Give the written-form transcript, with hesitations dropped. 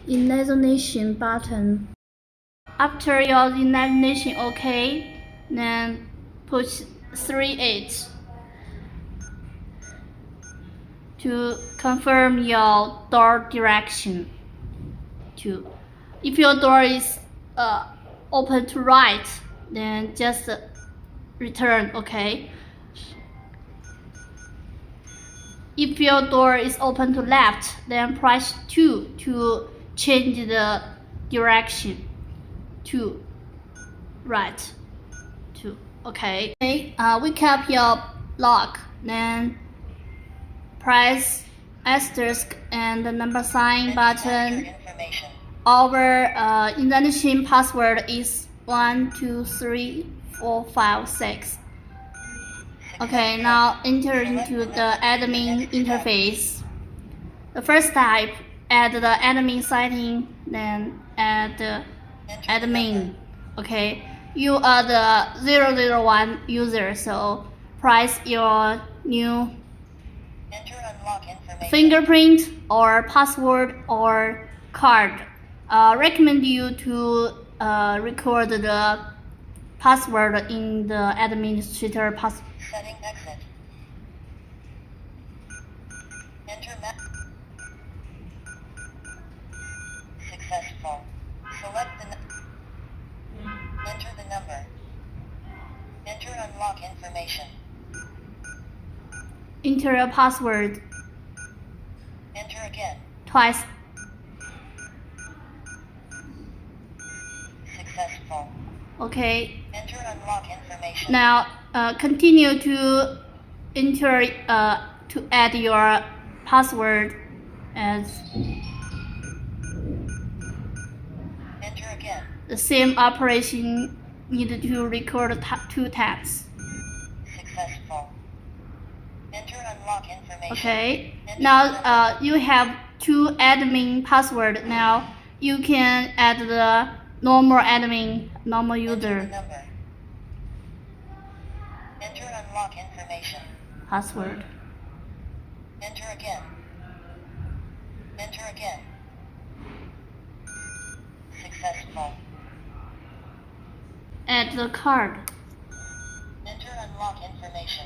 Imagination button. After your imagination OK, then push 3H to confirm your door direction. If your door is open to right, then just return, okay? If your door is open to left, then press 2 to change the direction to right. 2, okay. Wake up your lock, then press asterisk and the number sign button. Our initialization password is 1, 2, 3, 4, 5, 6. Okay, now enter into the admin interface. The first type, add the admin setting, then add the admin. Okay, you are the 001 user, so press your new fingerprint or password or card. Recommend you to record the password in the administrator password. Setting exit. Enter map. Successful. Select the enter the number. Enter unlock information. Enter your password. Enter again. Twice. Successful. Okay. Enter unlock information. Now continue to enter to add your password as enter again. The same operation needed to record 2 times. Successful. Enter unlock information. Okay. Enter Now you have 2 admin password. Now you can add the normal admin, normal user. Enter the number. Enter unlock information. Password. Enter again. Enter again. Successful. Add the card. Enter unlock information.